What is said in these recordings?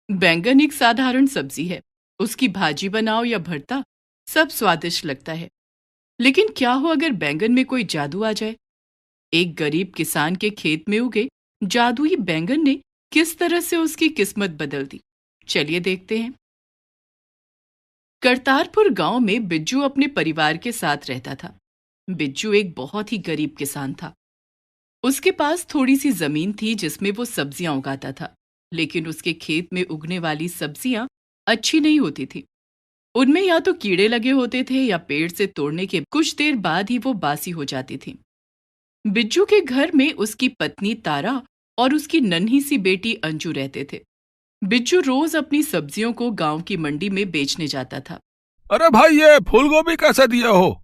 बैंगन एक साधारण सब्जी है। उसकी भाजी बनाओ या भरता, सब स्वादिष्ट लगता है। लेकिन क्या हो अगर बैंगन में कोई जादू आ जाए? एक गरीब किसान के खेत में उगे जादुई बैंगन ने किस तरह से उसकी किस्मत बदल दी, चलिए देखते हैं। करतारपुर गांव में बिज्जू अपने परिवार के साथ रहता था। बिज्जू एक बहुत ही गरीब किसान था। उसके पास थोड़ी सी जमीन थी जिसमें वो सब्जियां उगाता था, लेकिन उसके खेत में उगने वाली सब्जियां अच्छी नहीं होती थी। उनमें या तो कीड़े लगे होते थे या पेड़ से तोड़ने के कुछ देर बाद ही वो बासी हो जाती थी। बिज्जू के घर में उसकी पत्नी तारा और उसकी नन्ही सी बेटी अंजू रहते थे। बिज्जू रोज अपनी सब्जियों को गांव की मंडी में बेचने जाता था। अरे भाई, ये फूल गोभी कैसे दिए हो?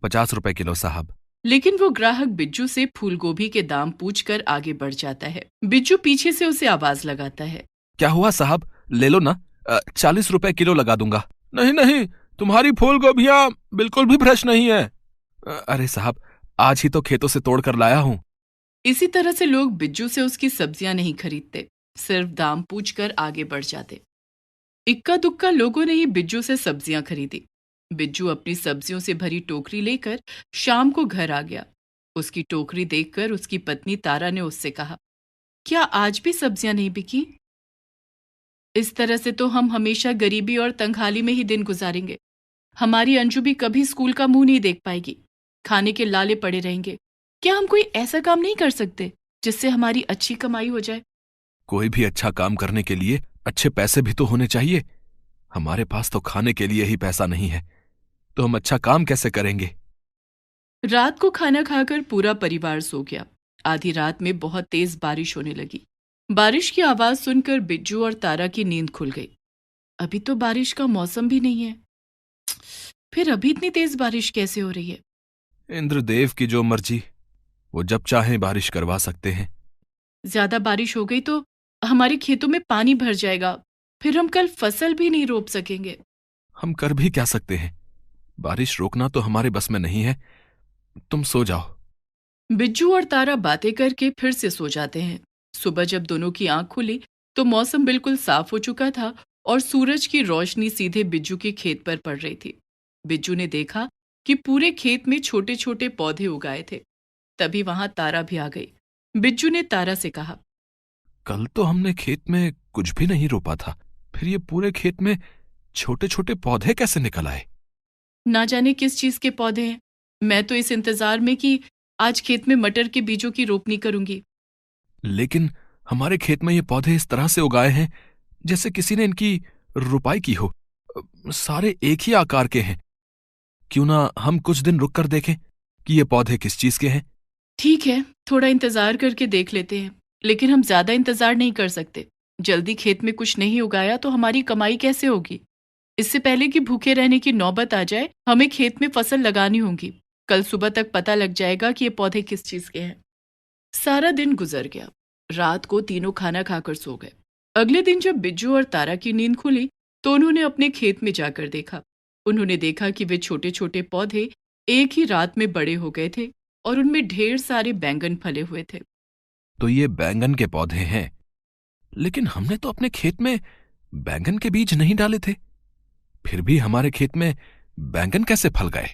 50 रुपए किलो साहब। लेकिन वो ग्राहक बिज्जू से फूलगोभी के दाम पूछकर आगे बढ़ जाता है। बिज्जू पीछे से उसे आवाज लगाता है। क्या हुआ साहब, ले लो ना। 40 रुपए किलो लगा दूंगा। नहीं नहीं, तुम्हारी फूल गोभियां बिल्कुल भी फ्रेश नहीं है। अरे साहब, आज ही तो खेतों से तोड़ कर लाया हूँ। इसी तरह से लोग बिज्जू से उसकी सब्जियां नहीं खरीदते, सिर्फ दाम पूछकर आगे बढ़ जाते। इक्का दुक्का लोगों ने ही बिज्जू से सब्जियां खरीदी। बिज्जू अपनी सब्जियों से भरी टोकरी लेकर शाम को घर आ गया। उसकी टोकरी देखकर उसकी पत्नी तारा ने उससे कहा, क्या आज भी सब्जियां नहीं बिकी? इस तरह से तो हम हमेशा गरीबी और तंगहाली में ही दिन गुजारेंगे। हमारी अंजू भी कभी स्कूल का मुंह नहीं देख पाएगी, खाने के लाले पड़े रहेंगे। क्या हम कोई ऐसा काम नहीं कर सकते जिससे हमारी अच्छी कमाई हो जाए? कोई भी अच्छा काम करने के लिए अच्छे पैसे भी तो होने चाहिए। हमारे पास तो खाने के लिए ही पैसा नहीं है, तो हम अच्छा काम कैसे करेंगे? रात को खाना खाकर पूरा परिवार सो गया। आधी रात में बहुत तेज बारिश होने लगी। बारिश की आवाज सुनकर बिज्जू और तारा की नींद खुल गई। अभी तो बारिश का मौसम भी नहीं है, फिर अभी इतनी तेज बारिश कैसे हो रही है? इंद्रदेव की जो मर्जी, वो जब चाहे बारिश करवा सकते हैं। ज्यादा बारिश हो गई तो हमारे खेतों में पानी भर जाएगा, फिर हम कल फसल भी नहीं रोप सकेंगे। हम कर भी क्या सकते हैं? बारिश रोकना तो हमारे बस में नहीं है। तुम सो जाओ। बिज्जू और तारा बातें करके फिर से सो जाते हैं। सुबह जब दोनों की आंख खुली तो मौसम बिल्कुल साफ हो चुका था और सूरज की रोशनी सीधे बिज्जू के खेत पर पड़ रही थी। बिज्जू ने देखा कि पूरे खेत में छोटे छोटे पौधे उगाए थे। तभी वहां तारा भी आ गई। बिज्जू ने तारा से कहा, कल तो हमने खेत में कुछ भी नहीं रोपा था, फिर ये पूरे खेत में छोटे छोटे पौधे कैसे निकल आए? ना जाने किस चीज के पौधे हैं। मैं तो इस इंतजार में कि आज खेत में मटर के बीजों की रोपनी करूंगी। लेकिन हमारे खेत में ये पौधे इस तरह से उगाए हैं जैसे किसी ने इनकी रुपाई की हो। सारे एक ही आकार के हैं। क्यों ना हम कुछ दिन रुक कर देखें कि ये पौधे किस चीज के हैं? ठीक है, थोड़ा इंतजार करके देख लेते हैं, लेकिन हम ज्यादा इंतजार नहीं कर सकते। जल्दी खेत में कुछ नहीं उगाया तो हमारी कमाई कैसे होगी? इससे पहले कि भूखे रहने की नौबत आ जाए, हमें खेत में फसल लगानी होगी। कल सुबह तक पता लग जाएगा कि ये पौधे किस चीज के हैं। सारा दिन गुजर गया। रात को तीनों खाना खाकर सो गए। अगले दिन जब बिज्जू और तारा की नींद खुली तो उन्होंने अपने खेत में जाकर देखा। उन्होंने देखा कि वे छोटे छोटे पौधे एक ही रात में बड़े हो गए थे और उनमें ढेर सारे बैंगन फले हुए थे। तो ये बैंगन के पौधे हैं, लेकिन हमने तो अपने खेत में बैंगन के बीज नहीं डाले थे। फिर भी हमारे खेत में बैंगन कैसे फल गए?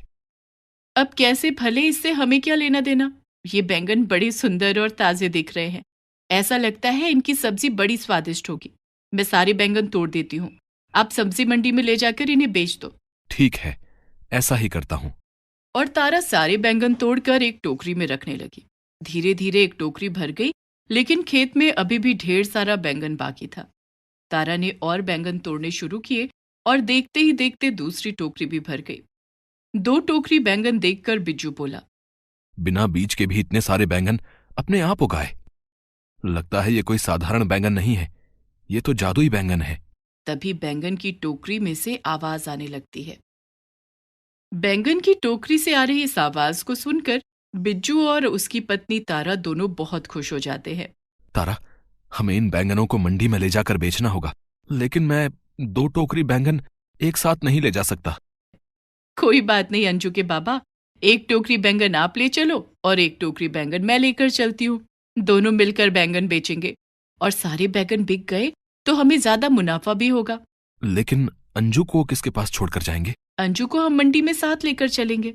अब कैसे फले इससे हमें क्या लेना देना? ये बैंगन बड़े सुंदर और ताजे दिख रहे हैं। ऐसा लगता है इनकी सब्जी बड़ी स्वादिष्ट होगी। मैं सारे बैंगन तोड़ देती हूँ। आप सब्जी मंडी में ले जाकर इन्हें बेच दो। ठीक है, ऐसा ही करता हूं। और तारा सारे बैंगन तोड़कर एक टोकरी में रखने लगी। धीरे धीरे एक टोकरी भर गई, लेकिन खेत में अभी भी ढेर सारा बैंगन बाकी था। तारा ने और बैंगन तोड़ने शुरू किए और देखते ही देखते दूसरी टोकरी भी भर गई। 2 टोकरी बैंगन देखकर बिज्जू बोला, बिना बीज के भी इतने सारे बैंगन अपने आप उगाए। लगता है ये कोई साधारण बैंगन नहीं है, ये तो जादुई बैंगन है। तभी बैंगन की टोकरी में से आवाज आने लगती है। बैंगन की टोकरी से आ रही इस आवाज को सुनकर बिज्जू और उसकी पत्नी तारा दोनों बहुत खुश हो जाते हैं। तारा, हमें इन बैंगनों को मंडी में ले जाकर बेचना होगा, लेकिन मैं 2 टोकरी बैंगन एक साथ नहीं ले जा सकता। कोई बात नहीं अंजू के बाबा, 1 टोकरी बैंगन आप ले चलो और 1 टोकरी बैंगन मैं लेकर चलती हूँ। दोनों मिलकर बैंगन बेचेंगे। और सारे बैंगन बिक गए तो हमें ज्यादा मुनाफा भी होगा। लेकिन अंजू को किसके पास छोड़कर जाएंगे? अंजू को हम मंडी में साथ लेकर चलेंगे।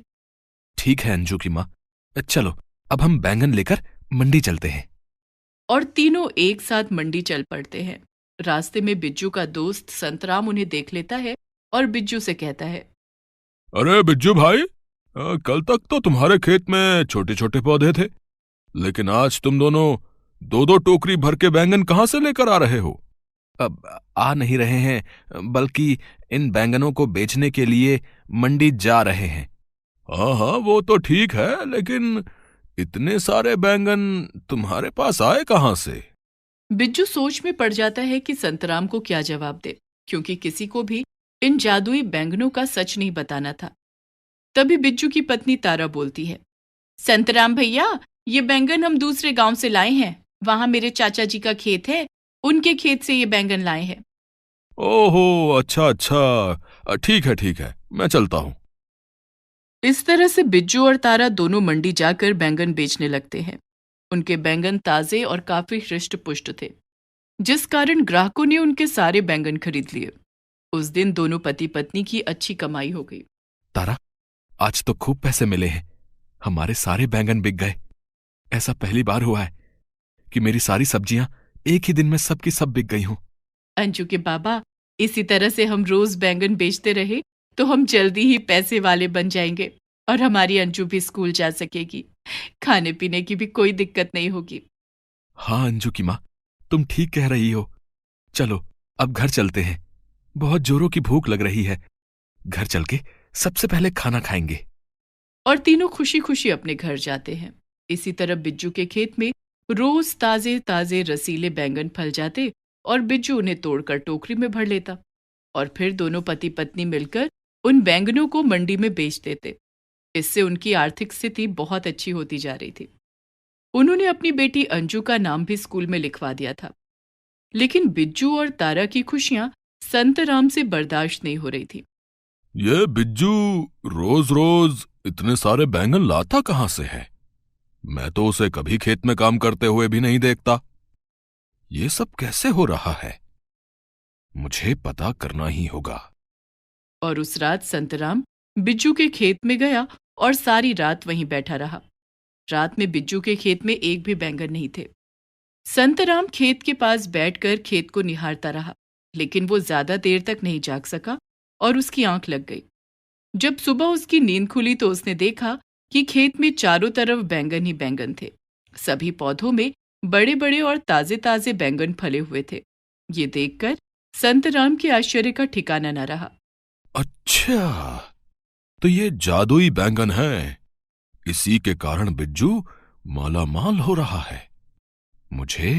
ठीक है अंजू की माँ, चलो अब हम बैंगन लेकर मंडी चलते हैं। और तीनों एक साथ मंडी चल पड़ते हैं। रास्ते में बिज्जू का दोस्त संतराम उन्हें देख लेता है और बिज्जू से कहता है, अरे बिज्जू भाई, कल तक तो तुम्हारे खेत में छोटे छोटे पौधे थे, लेकिन आज तुम दोनों दो दो टोकरी भर के बैंगन कहाँ से लेकर आ रहे हो? अब आ नहीं रहे हैं, बल्कि इन बैंगनों को बेचने के लिए मंडी जा रहे हैं। हाँ हाँ, वो तो ठीक है, लेकिन इतने सारे बैंगन तुम्हारे पास आए कहाँ से? बिज्जू सोच में पड़ जाता है कि संतराम को क्या जवाब दे, क्योंकि किसी को भी इन जादुई बैंगनों का सच नहीं बताना था। तभी बिज्जू की पत्नी तारा बोलती है, संतराम भैया, ये बैंगन हम दूसरे गांव से लाए हैं। वहां मेरे चाचा जी का खेत है, उनके खेत से ये बैंगन लाए हैं। ओहो, अच्छा अच्छा, ठीक है, मैं चलता हूँ। इस तरह से बिज्जू और तारा दोनों मंडी जाकर बैंगन बेचने लगते हैं। उनके बैंगन ताजे और काफी हृष्ट पुष्ट थे, जिस कारण ग्राहकों ने उनके सारे बैंगन खरीद लिए। उस दिन दोनों पति पत्नी की अच्छी कमाई हो गई। तारा, आज तो खूब पैसे मिले हैं, हमारे सारे बैंगन बिक गए। ऐसा पहली बार हुआ है कि मेरी सारी सब्जियां एक ही दिन में सबकी सब बिक गई हों। अंजू के बाबा, इसी तरह से हम रोज बैंगन बेचते रहे तो हम जल्दी ही पैसे वाले बन जाएंगे और हमारी अंजू भी स्कूल जा सकेगी। खाने पीने की भी कोई दिक्कत नहीं होगी। हाँ अंजू की माँ, तुम ठीक कह रही हो। चलो अब घर चलते हैं, बहुत जोरों की भूख लग रही है। घर चल के सबसे पहले खाना खाएंगे। और तीनों खुशी खुशी अपने घर जाते हैं। इसी तरह बिज्जू के खेत में रोज ताजे ताजे रसीले बैंगन फल जाते और बिज्जू उन्हें तोड़कर टोकरी में भर लेता और फिर दोनों पति पत्नी मिलकर उन बैंगनों को मंडी में बेच देते। इससे उनकी आर्थिक स्थिति बहुत अच्छी होती जा रही थी। उन्होंने अपनी बेटी अंजू का नाम भी स्कूल में लिखवा दिया था। लेकिन बिज्जू और तारा की खुशियां संतराम से बर्दाश्त नहीं हो रही थी। ये बिज्जू रोज रोज इतने सारे बैंगन लाता कहाँ से है? मैं तो उसे कभी खेत में काम करते हुए भी नहीं देखता। ये सब कैसे हो रहा है? मुझे पता करना ही होगा। और उस रात संतराम बिज्जू के खेत में गया और सारी रात वहीं बैठा रहा। रात में बिज्जू के खेत में एक भी बैंगन नहीं थे। संतराम खेत के पास बैठकर खेत को निहारता रहा, लेकिन वो ज्यादा देर तक नहीं जाग सका और उसकी आंख लग गई। जब सुबह उसकी नींद खुली तो उसने देखा कि खेत में चारों तरफ बैंगन ही बैंगन थे। सभी पौधों में बड़े बड़े और ताजे ताजे बैंगन फले हुए थे। ये देखकर संतराम के आश्चर्य का ठिकाना न रहा। अच्छा, तो ये जादुई बैंगन है, इसी के कारण बिज्जू मालामाल हो रहा है। मुझे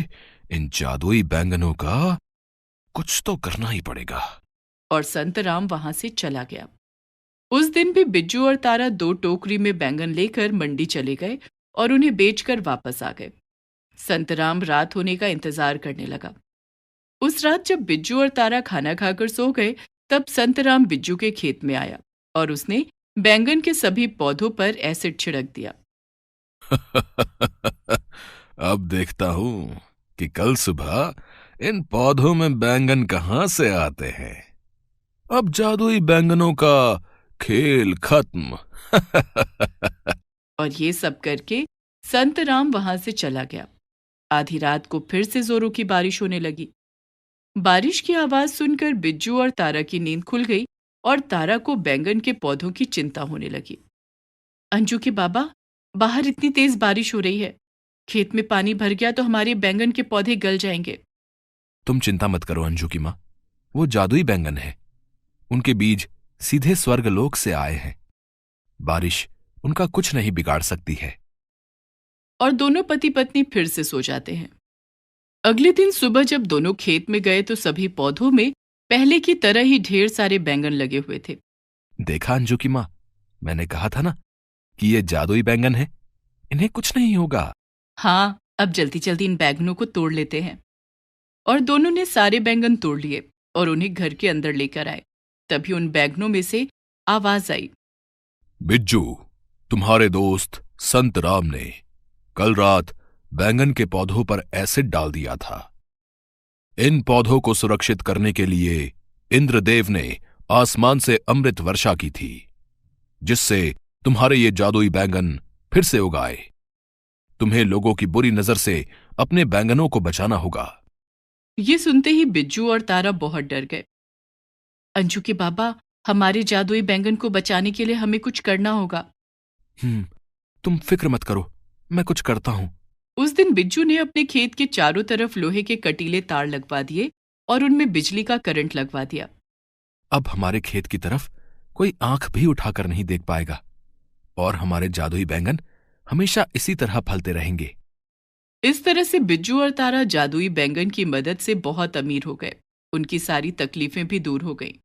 इन जादुई बैंगनों का कुछ तो करना ही पड़ेगा। और संतराम वहां से चला गया। उस दिन भी बिज्जू और तारा 2 टोकरी में बैंगन लेकर मंडी चले गए और उन्हें बेचकर वापस आ गए। संतराम रात होने का इंतजार करने लगा। उस रात जब बिज्जू और तारा खाना खाकर सो गए, तब संतराम बिज्जू के खेत में आया और उसने बैंगन के सभी पौधों पर एसिड छिड़क दिया। अब देखता हूं कि कल सुबह इन पौधों में बैंगन कहां से आते हैं। अब जादुई बैंगनों का खेल खत्म। और ये सब करके संतराम वहां से चला गया। आधी रात को फिर से जोरों की बारिश होने लगी। बारिश की आवाज सुनकर बिज्जू और तारा की नींद खुल गई और तारा को बैंगन के पौधों की चिंता होने लगी। अंजू के बाबा, बाहर इतनी तेज बारिश हो रही है, खेत में पानी भर गया तो हमारे बैंगन के पौधे गल जाएंगे। तुम चिंता मत करो अंजू की माँ, वो जादुई बैंगन है। उनके बीज सीधे स्वर्गलोक से आए हैं। बारिश उनका कुछ नहीं बिगाड़ सकती है। और दोनों पति पत्नी फिर से सो जाते हैं। अगले दिन सुबह जब दोनों खेत में गए तो सभी पौधों में पहले की तरह ही ढेर सारे बैंगन लगे हुए थे। देखा अंजू की माँ, मैंने कहा था ना कि ये जादुई बैंगन है, इन्हें कुछ नहीं होगा। हाँ, अब जल्दी जल्दी इन बैंगनों को तोड़ लेते हैं। और दोनों ने सारे बैंगन तोड़ लिए और उन्हें घर के अंदर लेकर आए। तभी उन बैंगनों में से आवाज आई, बिज्जू, तुम्हारे दोस्त संतराम ने कल रात बैंगन के पौधों पर एसिड डाल दिया था। इन पौधों को सुरक्षित करने के लिए इंद्रदेव ने आसमान से अमृत वर्षा की थी, जिससे तुम्हारे ये जादुई बैंगन फिर से उगाए। तुम्हें लोगों की बुरी नजर से अपने बैंगनों को बचाना होगा। ये सुनते ही बिज्जू और तारा बहुत डर गए। अंजू के बाबा, हमारे जादुई बैंगन को बचाने के लिए हमें कुछ करना होगा। तुम फिक्र मत करो, मैं कुछ करता हूं। उस दिन बिज्जू ने अपने खेत के चारों तरफ लोहे के कटीले तार लगवा दिए और उनमें बिजली का करंट लगवा दिया। अब हमारे खेत की तरफ कोई आंख भी उठाकर नहीं देख पाएगा और हमारे जादुई बैंगन हमेशा इसी तरह फलते रहेंगे। इस तरह से बिज्जू और तारा जादुई बैंगन की मदद से बहुत अमीर हो गए। उनकी सारी तकलीफें भी दूर हो गईं।